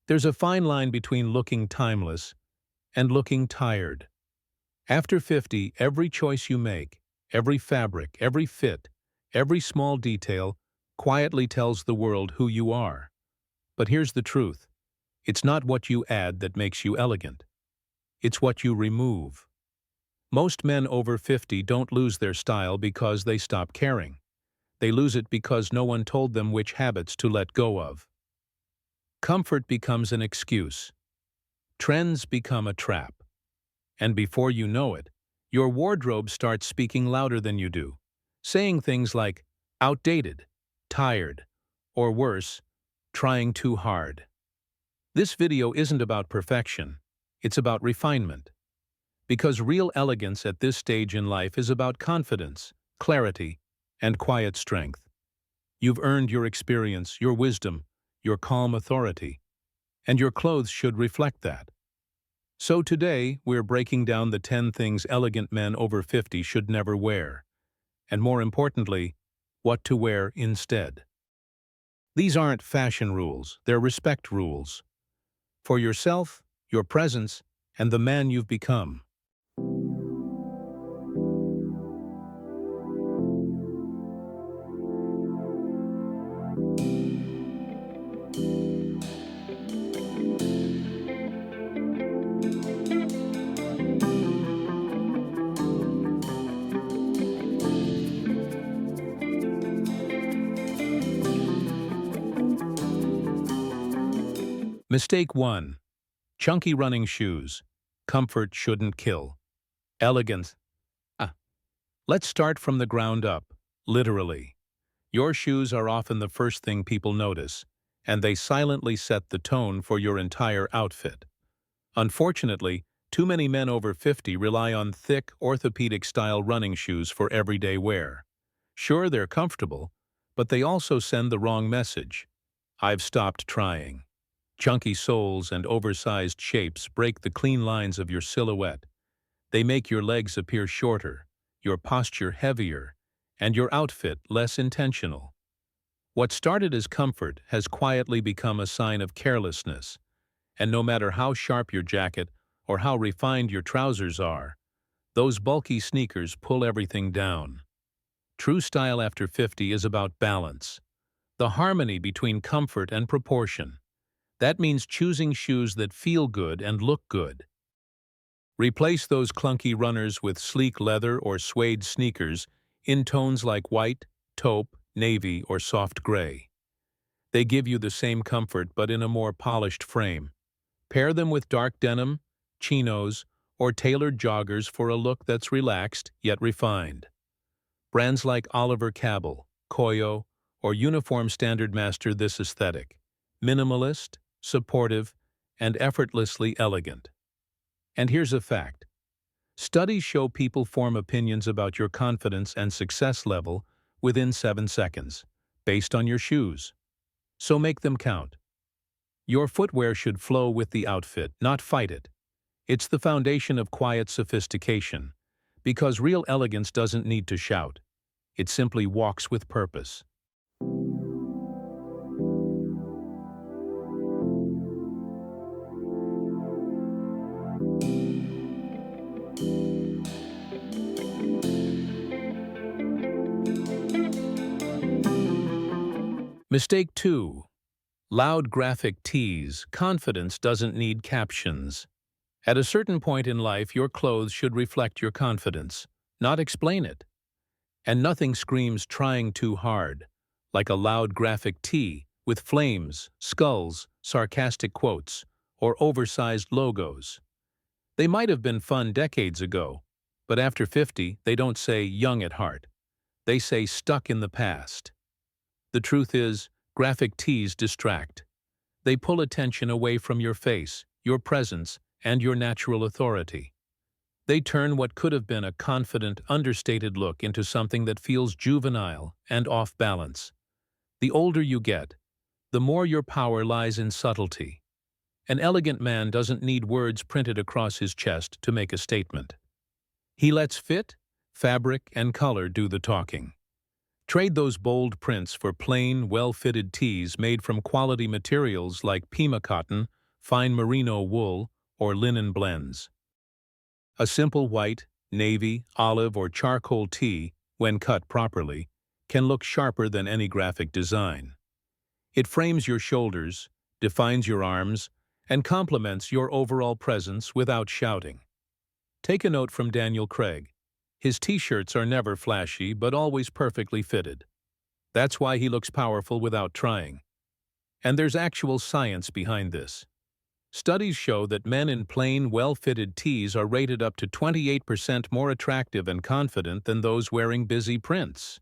There's a fine line between looking timeless and looking tired. After 50, every choice you make, every fabric, every fit, every small detail quietly tells the world who you are. But here's the truth. It's not what you add that makes you elegant. It's what you remove. Most men over 50 don't lose their style because they stop caring. They lose it because no one told them which habits to let go of. Comfort becomes an excuse. Trends become a trap. And before you know it, your wardrobe starts speaking louder than you do, saying things like outdated, tired, or worse, trying too hard. This video isn't about perfection, it's about refinement. Because real elegance at this stage in life is about confidence, clarity, and quiet strength. You've earned your experience, your wisdom, your calm authority, and your clothes should reflect that. So today, we're breaking down the 10 things elegant men over 50 should never wear, and more importantly, what to wear instead. These aren't fashion rules, they're respect rules. For yourself, your presence, and the man you've become. Mistake 1. Chunky running shoes. Comfort shouldn't kill. Elegance. Let's start from the ground up, literally. Your shoes are often the first thing people notice, and they silently set the tone for your entire outfit. Unfortunately, too many men over 50 rely on thick, orthopedic-style running shoes for everyday wear. Sure, they're comfortable, but they also send the wrong message. I've stopped trying. Chunky soles and oversized shapes break the clean lines of your silhouette. They make your legs appear shorter, your posture heavier, and your outfit less intentional. What started as comfort has quietly become a sign of carelessness, and no matter how sharp your jacket or how refined your trousers are, those bulky sneakers pull everything down. True style after 50 is about balance, the harmony between comfort and proportion. That means choosing shoes that feel good and look good. Replace those clunky runners with sleek leather or suede sneakers in tones like white, taupe, navy, or soft gray. They give you the same comfort but in a more polished frame. Pair them with dark denim, chinos, or tailored joggers for a look that's relaxed yet refined. Brands like Oliver Cabell, Koyo, or Uniform Standard master this aesthetic. Minimalist, supportive, and effortlessly elegant. And here's a fact. Studies show people form opinions about your confidence and success level within 7 seconds, based on your shoes. So make them count. Your footwear should flow with the outfit, not fight it. It's the foundation of quiet sophistication, because real elegance doesn't need to shout. It simply walks with purpose. Mistake 2. Loud graphic tees. Confidence doesn't need captions. At a certain point in life, your clothes should reflect your confidence, not explain it. And nothing screams trying too hard, like a loud graphic tee with flames, skulls, sarcastic quotes, or oversized logos. They might have been fun decades ago, but after 50, they don't say young at heart. They say stuck in the past. The truth is, graphic tees distract. They pull attention away from your face, your presence, and your natural authority. They turn what could have been a confident, understated look into something that feels juvenile and off balance. The older you get, the more your power lies in subtlety. An elegant man doesn't need words printed across his chest to make a statement. He lets fit, fabric, and color do the talking. Trade those bold prints for plain, well-fitted tees made from quality materials like Pima cotton fine merino wool, or linen blends. A simple white, navy, olive, or charcoal tee, when cut properly, can look sharper than any graphic design. It frames your shoulders, defines your arms, and complements your overall presence without shouting. Take a note from Daniel Craig. His t-shirts are never flashy but always perfectly fitted. That's why he looks powerful without trying. And there's actual science behind this. Studies show that men in plain, well-fitted tees are rated up to 28% more attractive and confident than those wearing busy prints.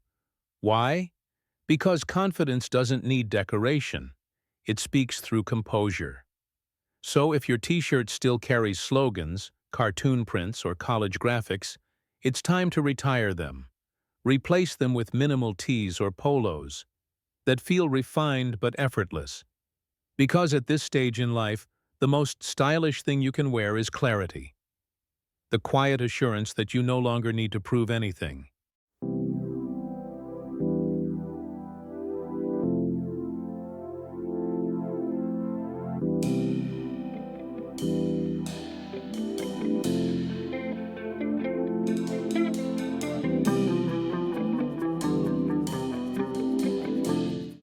Why? Because confidence doesn't need decoration. It speaks through composure. So if your t-shirt still carries slogans, cartoon prints, or college graphics, it's time to retire them. Replace them with minimal tees or polos that feel refined but effortless. Because at this stage in life, the most stylish thing you can wear is clarity. The quiet assurance that you no longer need to prove anything.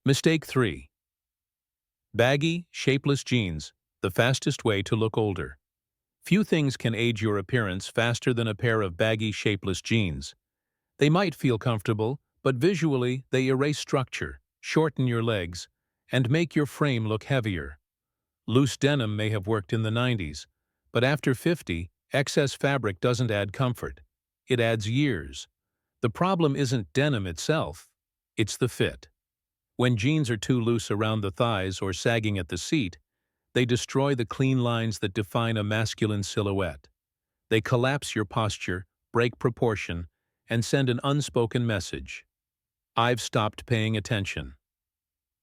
Mistake 3. Baggy, shapeless jeans, the fastest way to look older. Few things can age your appearance faster than a pair of baggy, shapeless jeans. They might feel comfortable, but visually they erase structure, shorten your legs, and make your frame look heavier. Loose denim may have worked in the 90s, but after 50, excess fabric doesn't add comfort. It adds years. The problem isn't denim itself, it's the fit. When jeans are too loose around the thighs or sagging at the seat, they destroy the clean lines that define a masculine silhouette. They collapse your posture, break proportion, and send an unspoken message. I've stopped paying attention.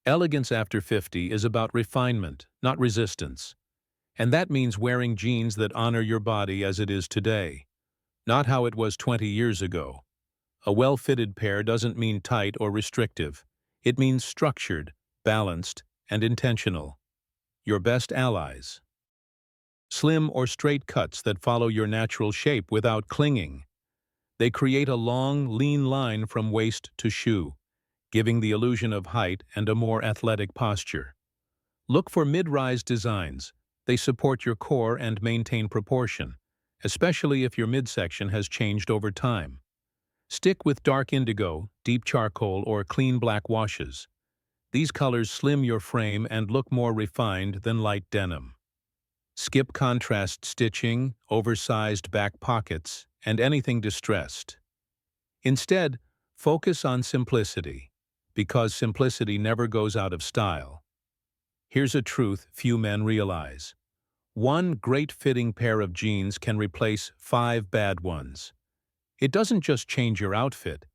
Elegance after 50 is about refinement, not resistance. And that means wearing jeans that honor your body as it is today, not how it was 20 years ago. A well-fitted pair doesn't mean tight or restrictive. It means structured, balanced, and intentional. Your best allies. Slim or straight cuts that follow your natural shape without clinging. They create a long, lean line from waist to shoe, giving the illusion of height and a more athletic posture. Look for mid-rise designs. They support your core and maintain proportion, especially if your midsection has changed over time. Stick with dark indigo, deep charcoal, or clean black washes. These colors slim your frame and look more refined than light denim. Skip contrast stitching, oversized back pockets, and anything distressed. Instead, focus on simplicity, because simplicity never goes out of style. Here's a truth few men realize. One great-fitting pair of jeans can replace 5 bad ones. It doesn't just change your outfit,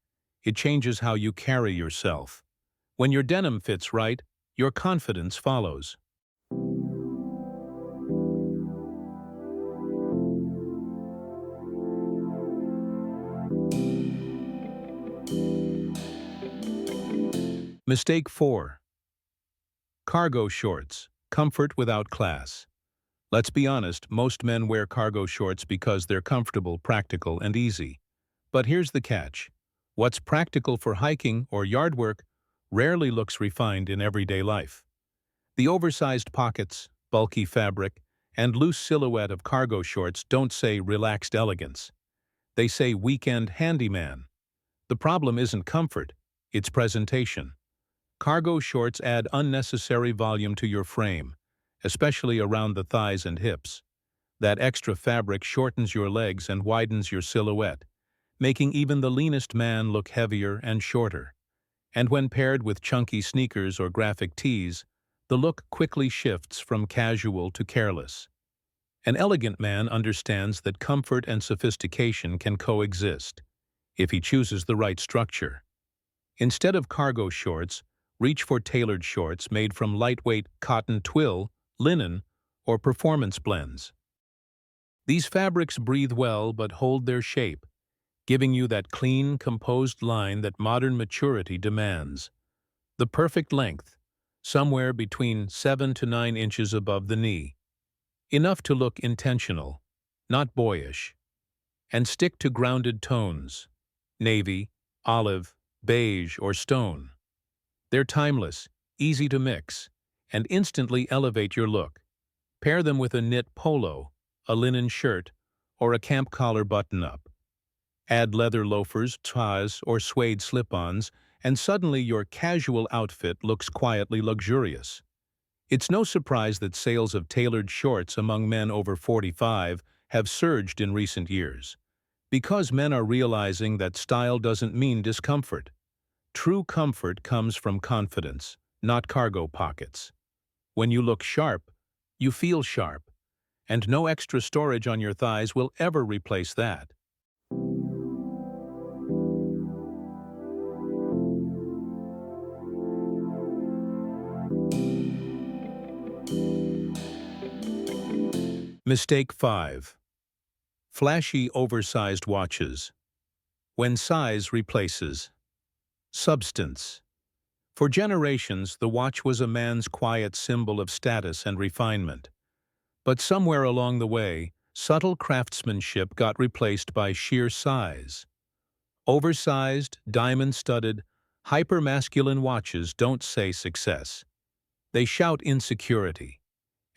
it changes how you carry yourself. When your denim fits right, your confidence follows. Mistake 4. Cargo shorts, comfort without class. Let's be honest, most men wear cargo shorts because they're comfortable, practical, and easy. But here's the catch. What's practical for hiking or yard work rarely looks refined in everyday life. The oversized pockets, bulky fabric, and loose silhouette of cargo shorts don't say relaxed elegance. They say weekend handyman. The problem isn't comfort, it's presentation. Cargo shorts add unnecessary volume to your frame, especially around the thighs and hips. That extra fabric shortens your legs and widens your silhouette, making even the leanest man look heavier and shorter. And when paired with chunky sneakers or graphic tees, the look quickly shifts from casual to careless. An elegant man understands that comfort and sophistication can coexist, if he chooses the right structure. Instead of cargo shorts, reach for tailored shorts made from lightweight cotton twill, linen, or performance blends. These fabrics breathe well but hold their shape, giving you that clean, composed line that modern maturity demands. The perfect length, somewhere between 7 to 9 inches above the knee. Enough to look intentional, not boyish. And stick to grounded tones: navy, olive, beige, or stone. They're timeless, easy to mix, and instantly elevate your look. Pair them with a knit polo, a linen shirt, or a camp collar button-up. Add leather loafers, ties, or suede slip-ons, and suddenly your casual outfit looks quietly luxurious. It's no surprise that sales of tailored shorts among men over 45 have surged in recent years, because men are realizing that style doesn't mean discomfort. True comfort comes from confidence, not cargo pockets. When you look sharp, you feel sharp, and no extra storage on your thighs will ever replace that. Mistake 5. Flashy oversized watches. When size replaces substance. For generations, the watch was a man's quiet symbol of status and refinement. But somewhere along the way, subtle craftsmanship got replaced by sheer size. Oversized, diamond-studded, hyper-masculine watches don't say success. They shout insecurity.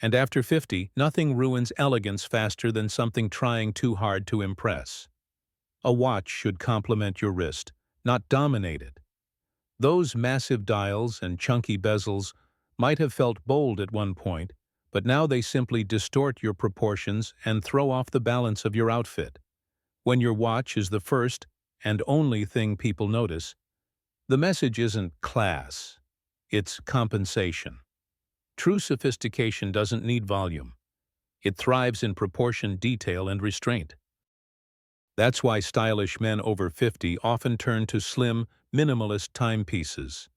And after 50, nothing ruins elegance faster than something trying too hard to impress. A watch should complement your wrist, not dominate it. Those massive dials and chunky bezels might have felt bold at one point, but now they simply distort your proportions and throw off the balance of your outfit. When your watch is the first and only thing people notice, the message isn't class, it's compensation. True sophistication doesn't need volume. It thrives in proportion, detail, and restraint. That's why stylish men over 50 often turn to slim, minimalist timepieces.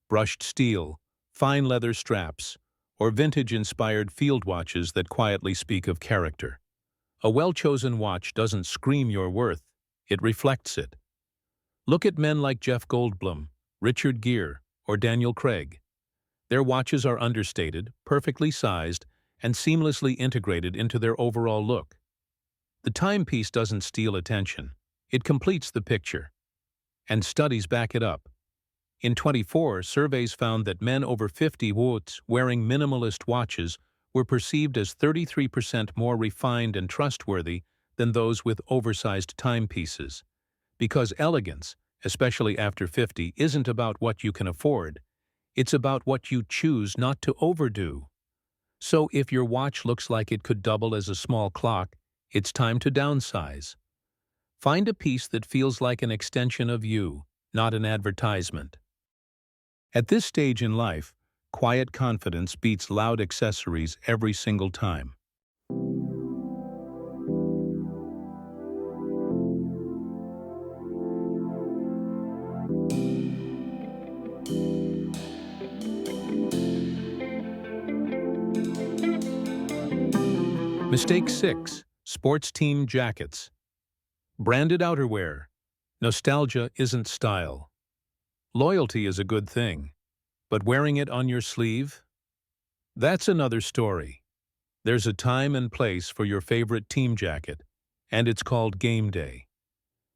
Brushed steel, fine leather straps, or vintage-inspired field watches that quietly speak of character. A well-chosen watch doesn't scream your worth, it reflects it. Look at men like Jeff Goldblum, Richard Gere, or Daniel Craig. Their watches are understated, perfectly sized, and seamlessly integrated into their overall look. The timepiece doesn't steal attention, it completes the picture. And studies back it up. In 24, surveys found that men over 50 wearing minimalist watches were perceived as 33% more refined and trustworthy than those with oversized timepieces. Because elegance, especially after 50, isn't about what you can afford. It's about what you choose not to overdo. So if your watch looks like it could double as a small clock, it's time to downsize. Find a piece that feels like an extension of you, not an advertisement. At this stage in life, quiet confidence beats loud accessories every single time. Mistake 6. Sports team jackets. Branded outerwear. Nostalgia isn't style. Loyalty is a good thing, but wearing it on your sleeve? That's another story. There's a time and place for your favorite team jacket, and it's called game day.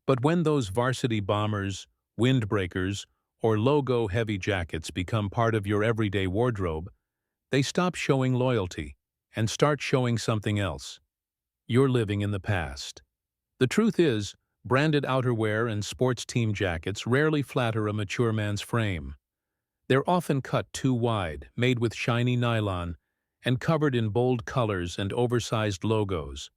But when those varsity bombers, windbreakers, or logo-heavy jackets become part of your everyday wardrobe, they stop showing loyalty and start showing something else. You're living in the past. The truth is, branded outerwear and sports team jackets rarely flatter a mature man's frame. They're often cut too wide, made with shiny nylon, and covered in bold colors and oversized logos.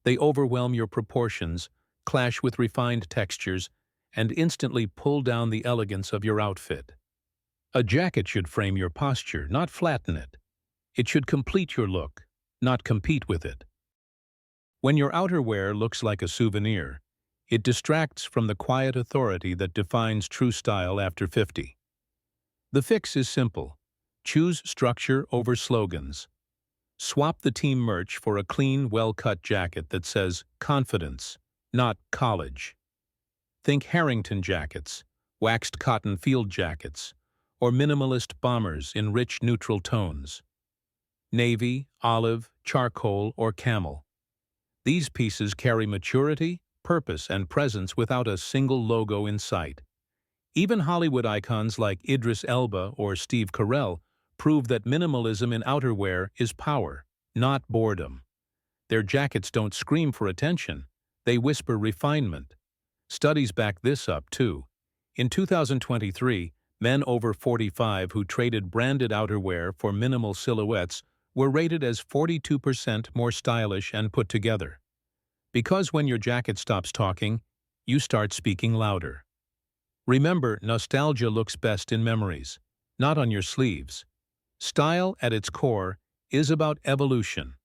They overwhelm your proportions, clash with refined textures, and instantly pull down the elegance of your outfit. A jacket should frame your posture, not flatten it. It should complete your look, not compete with it. When your outerwear looks like a souvenir, it distracts from the quiet authority that defines true style after 50. The fix is simple. Choose structure over slogans. Swap the team merch for a clean, well-cut jacket that says confidence, not college. Think Harrington jackets, waxed cotton field jackets, or minimalist bombers in rich neutral tones. navy, olive, charcoal, or camel. These pieces carry maturity, purpose, and presence without a single logo in sight. Even Hollywood icons like Idris Elba or Steve Carell prove that minimalism in outerwear is power, not boredom. Their jackets don't scream for attention, they whisper refinement. Studies back this up, too. In 2023, men over 45 who traded branded outerwear for minimal silhouettes were rated as 42% more stylish and put together. Because when your jacket stops talking, you start speaking louder. Remember, nostalgia looks best in memories, not on your sleeves. Style, at its core, is about evolution.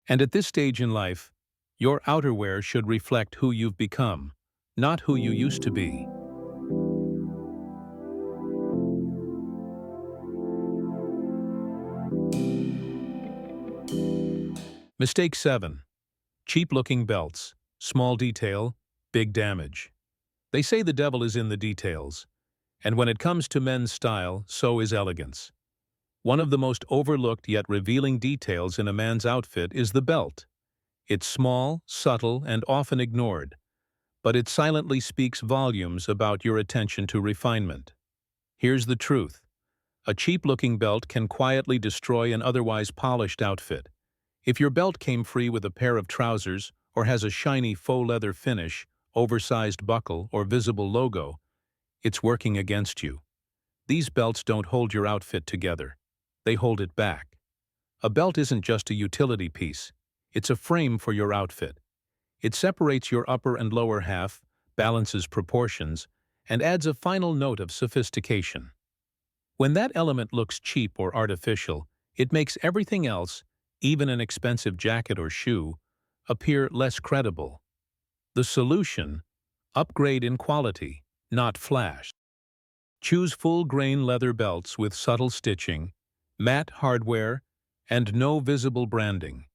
And at this stage in life, your outerwear should reflect who you've become, not who you used to be. Mistake 7. Cheap-looking belts. Small detail, big damage. They say the devil is in the details. And when it comes to men's style, so is elegance. One of the most overlooked yet revealing details in a man's outfit is the belt. It's small, subtle, and often ignored, but it silently speaks volumes about your attention to refinement. Here's the truth. A cheap-looking belt can quietly destroy an otherwise polished outfit. If your belt came free with a pair of trousers or has a shiny faux leather finish, oversized buckle, or visible logo, it's working against you. These belts don't hold your outfit together. They hold it back. A belt isn't just a utility piece. It's a frame for your outfit. It separates your upper and lower half, balances proportions, and adds a final note of sophistication. When that element looks cheap or artificial, it makes everything else, even an expensive jacket or shoe, appear less credible. The solution? Upgrade in quality, not flash. Choose full-grain leather belts with subtle stitching, matte hardware, and no visible branding.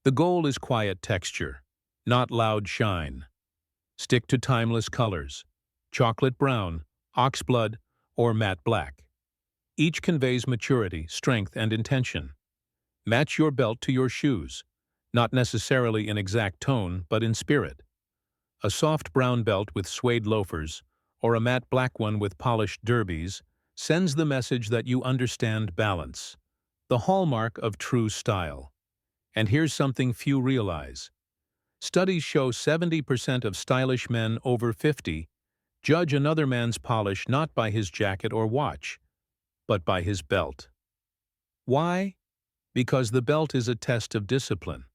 The goal is quiet texture, not loud shine. Stick to timeless colors: chocolate brown, oxblood, or matte black. Each conveys maturity, strength, and intention. Match your belt to your shoes, not necessarily in exact tone, but in spirit. A soft brown belt with suede loafers, or a matte black one with polished derbies, sends the message that you understand balance, the hallmark of true style. And here's something few realize. Studies show 70% of stylish men over 50 judge another man's polish not by his jacket or watch, but by his belt. Why? Because the belt is a test of discipline.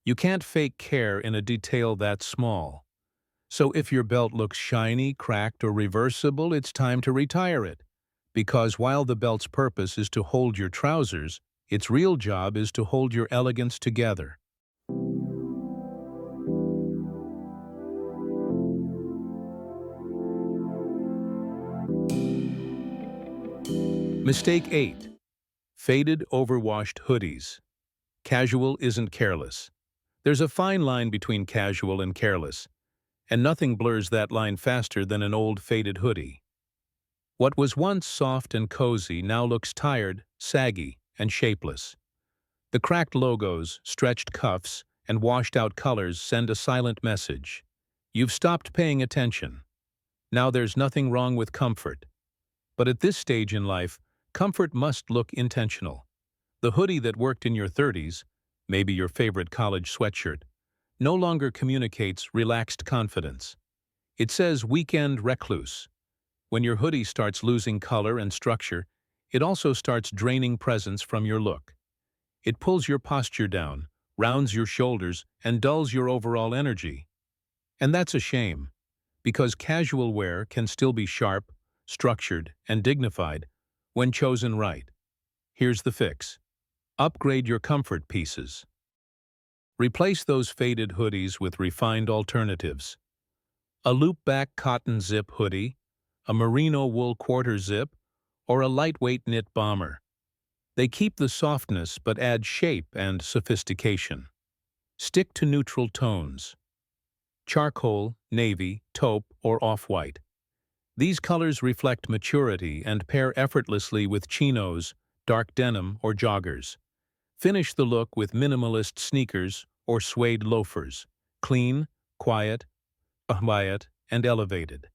You can't fake care in a detail that small. So if your belt looks shiny, cracked, or reversible, it's time to retire it. Because while the belt's purpose is to hold your trousers, its real job is to hold your elegance together. Mistake 8. Faded, overwashed hoodies. Casual isn't careless. There's a fine line between casual and careless, and nothing blurs that line faster than an old faded hoodie. What was once soft and cozy now looks tired, saggy, and shapeless. The cracked logos, stretched cuffs, and washed-out colors send a silent message. You've stopped paying attention. Now there's nothing wrong with comfort. But at this stage in life, comfort must look intentional. The hoodie that worked in your 30s, maybe your favorite college sweatshirt, no longer communicates relaxed confidence. It says weekend recluse. When your hoodie starts losing color and structure, it also starts draining presence from your look. It pulls your posture down, rounds your shoulders, and dulls your overall energy. And that's a shame, because casual wear can still be sharp, structured, and dignified when chosen right. Here's the fix. Upgrade your comfort pieces. Replace those faded hoodies with refined alternatives. A loop-back cotton zip hoodie, a merino wool quarter zip, or a lightweight knit bomber. They keep the softness but add shape and sophistication. Stick to neutral tones: charcoal, navy, taupe, or off-white. These colors reflect maturity and pair effortlessly with chinos, dark denim, or joggers. Finish the look with minimalist sneakers or suede loafers. Clean, quiet, and elevated.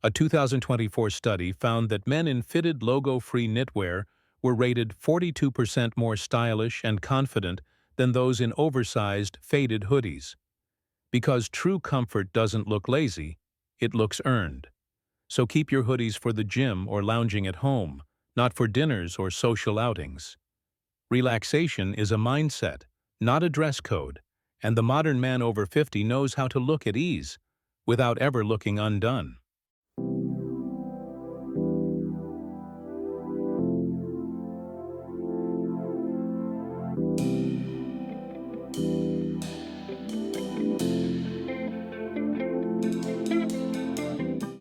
A 2024 study found that men in fitted logo-free knitwear were rated 42% more stylish and confident than those in oversized, faded hoodies. Because true comfort doesn't look lazy, it looks earned. So keep your hoodies for the gym or lounging at home, not for dinners or social outings. Relaxation is a mindset, not a dress code, and the modern man over 50 knows how to look at ease without ever looking undone.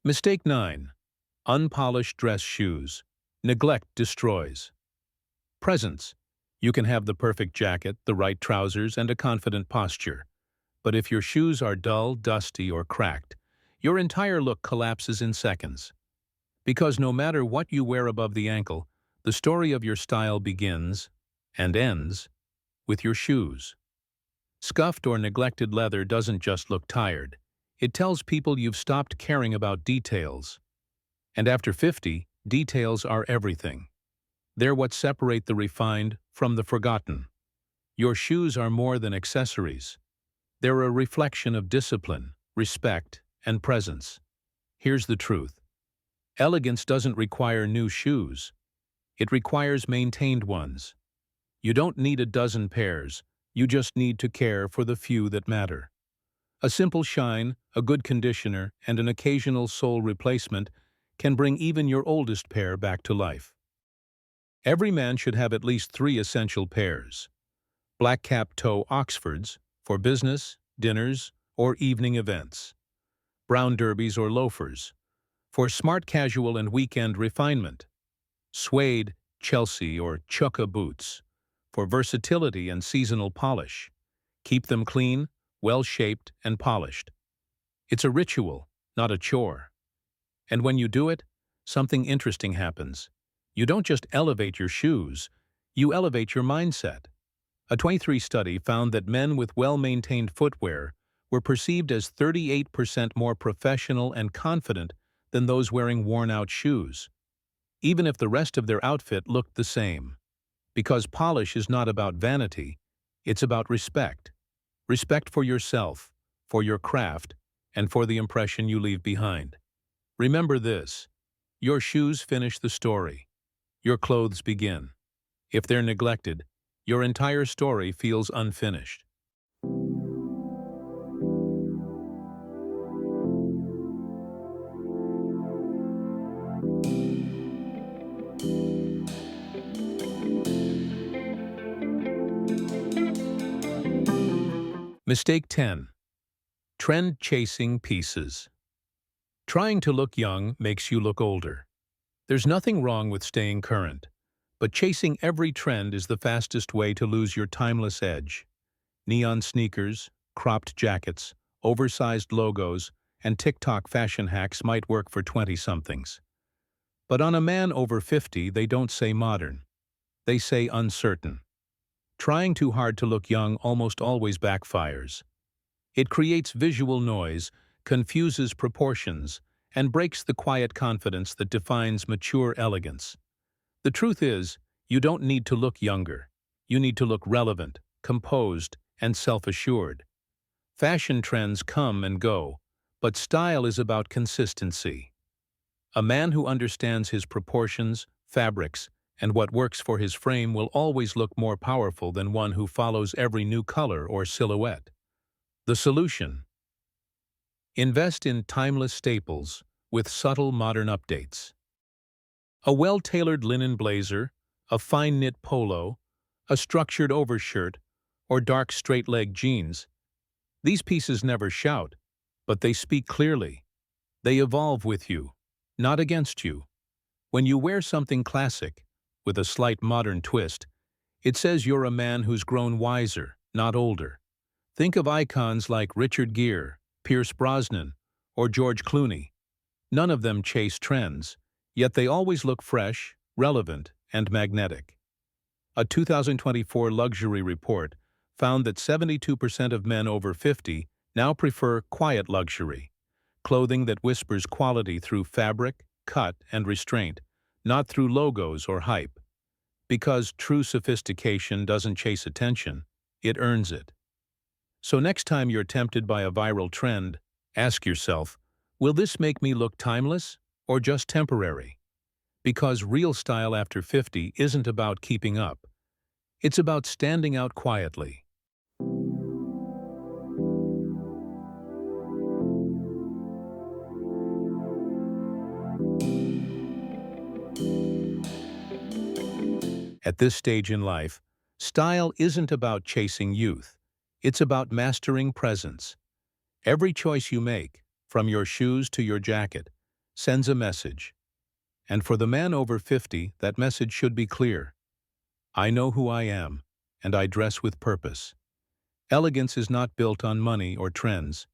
Mistake 9. Unpolished dress shoes. Neglect destroys. Presence. You can have the perfect jacket, the right trousers, and a confident posture. But if your shoes are dull, dusty, or cracked, your entire look collapses in seconds. Because no matter what you wear above the ankle, the story of your style begins and ends with your shoes. Scuffed or neglected leather doesn't just look tired. It tells people you've stopped caring about details. And after 50, details are everything. They're what separate the refined from the forgotten. Your shoes are more than accessories. They're a reflection of discipline, respect, and presence. Here's the truth. Elegance doesn't require new shoes. It requires maintained ones. You don't need a dozen pairs. You just need to care for the few that matter. A simple shine, a good conditioner, and an occasional sole replacement can bring even your oldest pair back to life. Every man should have at least 3 essential pairs. Black cap toe Oxfords for business, dinners, or evening events. Brown derbies or loafers for smart casual and weekend refinement. Suede, Chelsea, or chukka boots for versatility and seasonal polish. Keep them clean, well-shaped, and polished. It's a ritual, not a chore. And when you do it, something interesting happens. You don't just elevate your shoes, you elevate your mindset. A 23 study found that men with well-maintained footwear were perceived as 38% more professional and confident than those wearing worn-out shoes, even if the rest of their outfit looked the same. Because polish is not about vanity, it's about respect. Respect for yourself, for your craft, and for the impression you leave behind. Remember this: your shoes finish the story. Your clothes begin. If they're neglected, your entire story feels unfinished. Mistake 10. Trend-chasing pieces. Trying to look young makes you look older. There's nothing wrong with staying current, but chasing every trend is the fastest way to lose your timeless edge. Neon sneakers, cropped jackets, oversized logos, and TikTok fashion hacks might work for 20-somethings. But on a man over 50, they don't say modern. They say uncertain. Trying too hard to look young almost always backfires. It creates visual noise, confuses proportions, and breaks the quiet confidence that defines mature elegance. The truth is, you don't need to look younger. You need to look relevant, composed, and self-assured. Fashion trends come and go, but style is about consistency. A man who understands his proportions, fabrics, and what works for his frame will always look more powerful than one who follows every new color or silhouette. The solution: invest in timeless staples with subtle modern updates. A well-tailored linen blazer, a fine-knit polo, a structured overshirt, or dark straight-leg jeans. These pieces never shout, but they speak clearly. They evolve with you, not against you. When you wear something classic, with a slight modern twist, it says you're a man who's grown wiser, not older. Think of icons like Richard Gere, Pierce Brosnan, or George Clooney. None of them chase trends, yet they always look fresh, relevant, and magnetic. A 2024 luxury report found that 72% of men over 50 now prefer quiet luxury, clothing that whispers quality through fabric, cut, and restraint, not through logos or hype. Because true sophistication doesn't chase attention, it earns it. So next time you're tempted by a viral trend, ask yourself, will this make me look timeless or just temporary? Because real style after 50 isn't about keeping up. It's about standing out quietly. At this stage in life, style isn't about chasing youth. It's about mastering presence. Every choice you make, from your shoes to your jacket, sends a message. And for the man over 50, that message should be clear. I know who I am, and I dress with purpose. Elegance is not built on money or trends.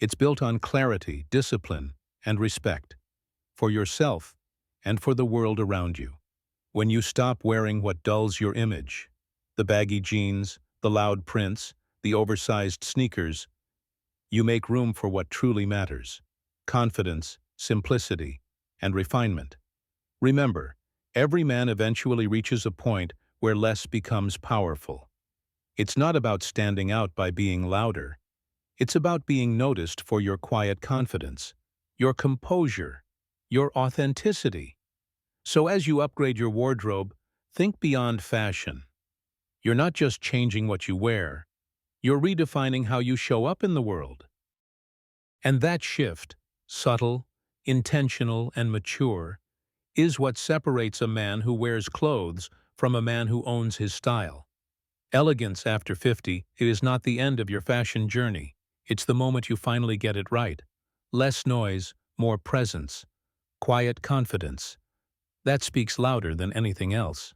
It's built on clarity, discipline, and respect. For yourself and for the world around you. When you stop wearing what dulls your image, the baggy jeans, the loud prints, the oversized sneakers, you make room for what truly matters: confidence, simplicity, and refinement. Remember, every man eventually reaches a point where less becomes powerful. It's not about standing out by being louder. It's about being noticed for your quiet confidence, your composure, your authenticity. So as you upgrade your wardrobe, think beyond fashion. You're not just changing what you wear, you're redefining how you show up in the world. And that shift, subtle, intentional, and mature, is what separates a man who wears clothes from a man who owns his style. Elegance after 50, it is not the end of your fashion journey. It's the moment you finally get it right. Less noise, more presence, quiet confidence. That speaks louder than anything else.